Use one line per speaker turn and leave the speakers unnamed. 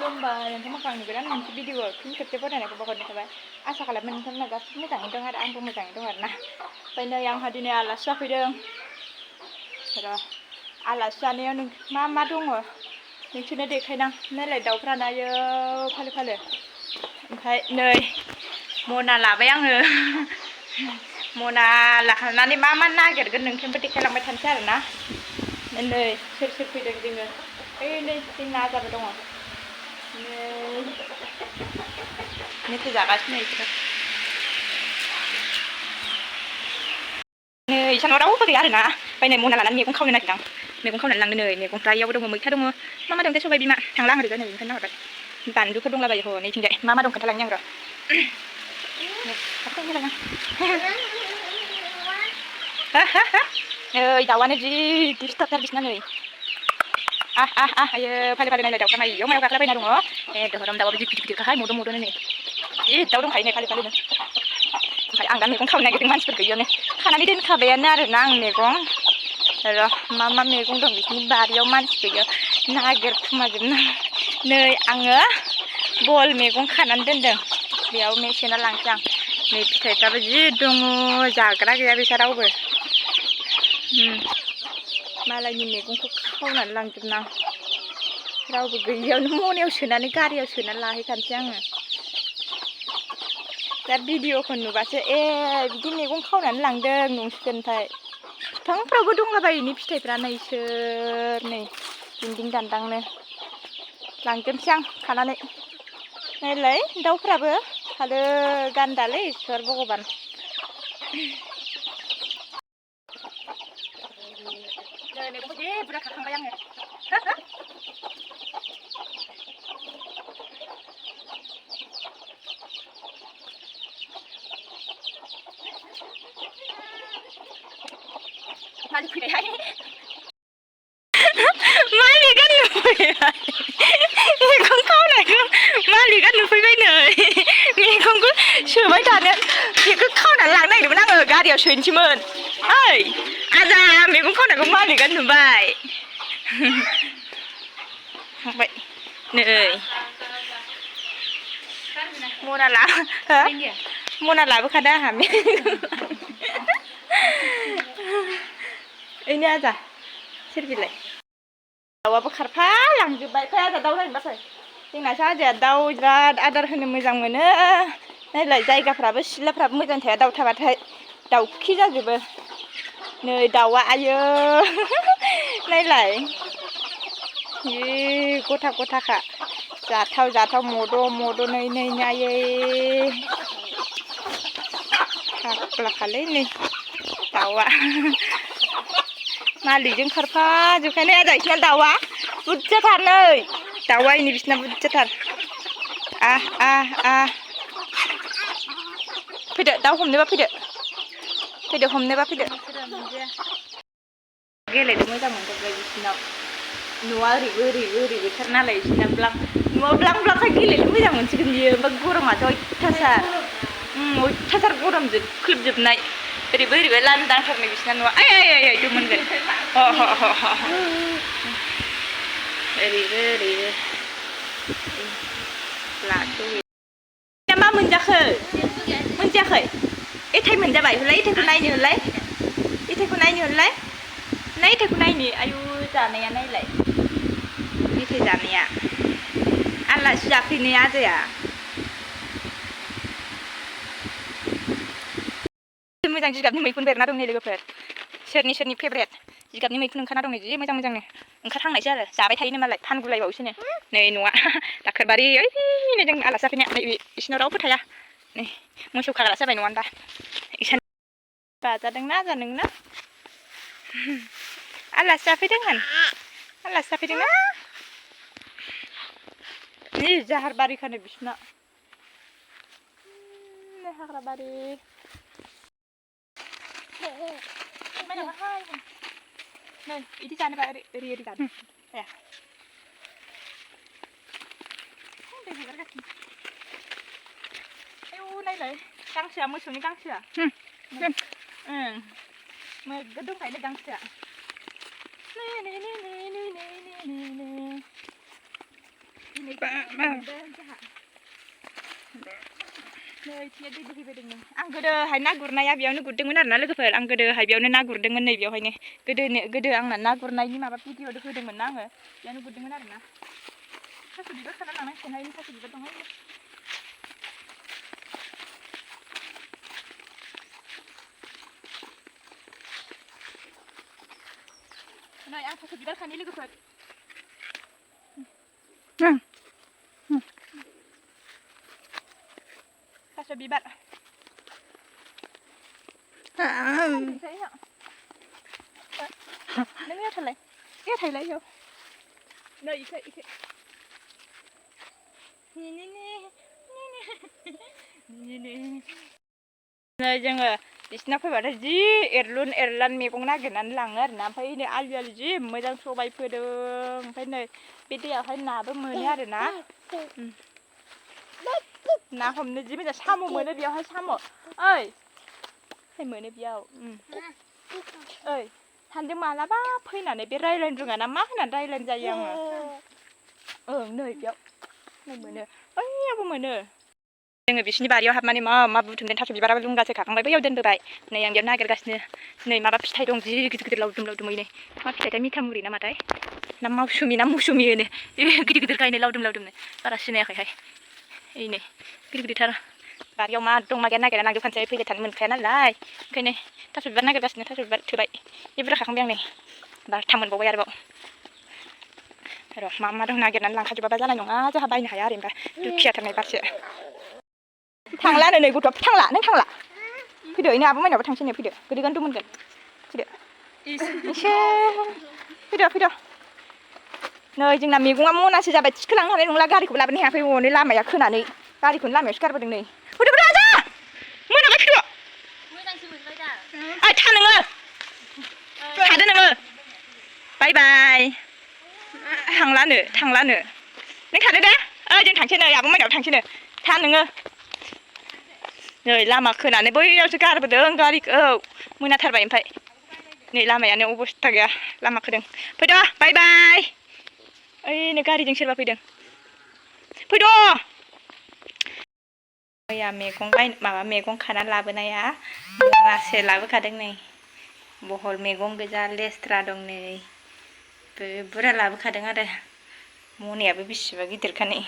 खुलुमबाय नोंथांमोनखौ आंनि गोदान मोनसे भिडिअ फिन खेबसे फरायनायखौ बावहरनाय थाबाय आसा खालामो नोंथांमोना गासिबो मोजाङै दं आरो आंबो मोजाङै दं आरोना ओमफ्राय नै आंहा दिनै आलासि जाफैदों र' आलासि जानायाव मा मा दङ नोंसोरनो देखायनां नायलाय दाउफ्रानो आयो फालो फालो ओमफ्राय नै मना लाबाय आङो मना लाखांनानै मा मा नागिरगोन नोंसोरनोबो देखायलांबाय थानोसै आरोना नै सोर सोर फैदों जोङो ओइ नै जोंना आजाबो दङ मेथाइ जागासिनो बिसोरो नै इसानाव रावबो गैया आरोना ओमफ्राय नै मना लानानै मैगं खावनो नागिरदां मैगं खावनानै लांनो नै मैगंफ्रा इयावबो दङ मैथा दङ मा मा दंथाय सबाय बिमा थांला आं ओरैजाय नै ओंखायनो नाहरबाय बानलुफोर दंलाबायो ह नैथिंजाय मा मा दं खोन्थालांनि आं र' नै दाउआनो जि दिसटार्बथार बिसिना नै आयो फालो फालो नायलाय दाउफ्रा मायाव मायाव गाखोलाबायना दङ एकदम दाउआबो जि गिदिर गिदिरखाहाय मद' मद'नो नै जि दाउ दंखायो नै फालो फालोनो ओमफ्राय आं दा मैगं खावनो नागिरदों मानसिफोर गैयियावनो खानानै दोनखाबायानो आरोना आं मैगं र' मा मा मैगं दं बिसिनि बारियाव मानसि गैयियाव नागिरखुमाजोबनो नै आङो बल मैगं खानानै दोनदों बेयाव मेसेना लांसै आं नै फिथाइफ्राबो जि दङ जाग्रा गैया बिसोर रावबो मालायनि मैगंखौ खावनानै लांजोबनां रावबो गैयियावनो मनायाव सोनानै गारियाव सोनानै लाहैखानोसै आङो दा भिडिअखौ नुबासो ए बिदि मैगं खावनानै लांदों नंसिगोन ओमफ्राय बिफांफ्रावबो दंलाबायोनि फिथाइफ्रा नै इसोर नै दिंदिं दान्दांनो लांजोबनोसै आं खानानै नायलाय दाउफ्राबो फालो गान्दालै इसोर भगबान नै मैगंखौ जि बुरजा खाखांबाय आङो मालिक फैबायहाय मालिकआ नुफैबाय मैगं खावनायखौ मालिकआ नुफैबाय नै मैगंखौ सोबाय थानो बेखौ खावनानै लांनो नागिरदोंमोन आङो गारियाव सोनोसैमोन ओइ आजा मैगं खावनायखौ मालिकआ नुबाय थांबाय नै मना लाबोखादों आंहा ओइनो आजा सोर बिलाय दाउआबो खारफा लांजोब्बाय फै आजा दाउ नायनो फै जोंनासो आजाया दाउ बिराद आदार होनो मोजां मोनो नायलाय जायगाफ्राबो सिथ्लाफ्राबो मोजां थाया दाउ थाबाथाय दाउखि जाजोबो नै दाउआ आयो नायलाय जि गथा गथाखा जाथाव जाथाव मद' मद'नै नै आयै फाग्लाखालै नै दाउआ मालिकजों खारफाजोबखायो नै आजा बिसिना दाउआ बुरजाथार नै दाउआ इनै बिसिना बुरजाथार फैदो दाउ हमनोबा फैदो हमनोबा फैदो गेलेनो मोजां मोनथारबाय बिसिनाव न'आ ओरैबोथार नालाय बिसिना न'आव ब्लां ब्लांखाय गेलेनो मोजां मोनसिगोन बियो ओमफ्राय गरमाथ' अयथासार गरम जोख्लोबजोबनाय ओरैबो लान्दांथारनो बिसिना न'आ आइ मोनगोन ओरैबो लाथ'यो मा मोनजाखो मोनजायाखै एथाइ मोनजाबाय हरलाय एथाइखौ नायनो हरलाय एथाइखौ नायनो आयु जानाया नायलाय मेथाइ जानाया आलासि जाफैनाया आजाया मोजां जिगाबनि मैखुन बेरना दं नै लोगोफोर सोरनि फेभरेट जिगाबनि मैखुन ओंखारना दं नै जि मोजांनो ओंखारहांनायसो आरो जाबाय थायोनो मालाय फानगुलायबावोसोनो नै न'आ दाखोरबारि ओइनो जों आलासि जाफैनाया नै बिसिनाव रावबो थाया नै मोसौ खाग्रा जाबाय नङा दा इसान बाजादोंना आजा नोंना आलासि जाफैदोंना जि जाहारबारिखानो बिसिना हाग्राबारि नै बिदि जानोबा ओरै जानो जाया आयौ नायलाय गांसोआ मोसौनि गांसोआ नोगोद दंखायो गांसोआ नै थिया दै बोहैबोदों नै आं गोदोहाय ना गुरनाया बेयावनो गुरदोंमोन आरोना लोगोफोर आं गोदोहाय बेयावनो ना गुरदोंमोन नै बेयावहायनो गोदो आंना ना गुरनायनि माबा भिडिअ होदोंमोन ना आङो बेयावनो गुरदोंमोन आरोना थास' बिबार खाना लांनांसिगोनहाय थास' बिबार दंहाय नै आं थास' बिबार खानि लोगोफोर थास' बिबार नों याव थालाय याव नै इखो नै जोङो बिसिना फैबाथाय जि एरलुन एरलान मैगं नागिरनानै लाङो आरोना ओमफ्राय नै आलि जि मोजां सबाय फोदों ओमफ्राय नै बे दैयावहाय नाबो मोनो आरोना ना हमनो जि मोजां साम' मोनो बेयावहाय साम' ओइ मोनो बेयाव ओइ सानैजों मालाबा फैनानै बे रायलायनो रोङा ना मा होननानै रायलायनो जायो आङो ओं नै बेयाव नै मोनो ओइयावबो मोनो जोङो बिसिनि बारियाव हाबनानै मा बुथुमदों थास' बिबाराबो लुंगासो खाखांबाय बैयाव दोनबोबाय नै आं बेयाव नागिरगासिनो नै माबा फिथाइ दं जि गिदिर लावदुम लावदुमैनो मा फिथाइथाय मिथामुरि नामाथाय ना मौसुमि होनो गिदिर गायनो लावदुमनो बारा सिनायाखैहाय इनै गिदिरथार बारियाव मा दं मा गैया नागिरना लांजोबखानोसै फैबाय थानो मोनखाया नालाय ओंखायनो थास' बिबार नागिरगासिनो थास' बिबार थोबाय जि बुरजा खाखांबाय आं नै बारथा मोनबावबाय आरोबाव र' मा दं नागिरनानै लांखाजोबाबा जानाय नङा जोंहा बायनो हाया आरो दुखियाथारनाय बारसो थांलानो नै गथ'आ थांला नों थांला फैदो इनो आब' माइनावबो थांसै नो फैदो गोदैगानोथ' मोनगोन फैदो फैदो नै जोंना मैगङा मनासो जाबाय थिखोलांनो हानाय नंला गारिखौबो लाबोनो हायाखै हनै लामाया खोनानै गारिखौनो लामायावसो गारबोदों नै फैदो आजा मोनाबाय फैदो मोजांसो मोनबाय दा ओइ था नोङो थादो नोङो बाय बाय थांलानो नों थादो दे ओइ जों थांसै नै आब' माइनाव थांसैनो था नोङो नै लामा खोनानै बैयावसो गारबोदों गारिखौ मोनाथारबाय ओमफ्राय नै लामायानो अबस्था गैया लामा खोदों फैद' बाय बाय ओइनो गारिजों सोरबा फैदों फैद' मैया मैगं खाना लाबोनाया मनासे लाबोखादों नै बहल मैगं गोजा लेस्रा दं नै बुरजा लाबोखादों आरो मनायाबो बेसेबा गिदिरखा नै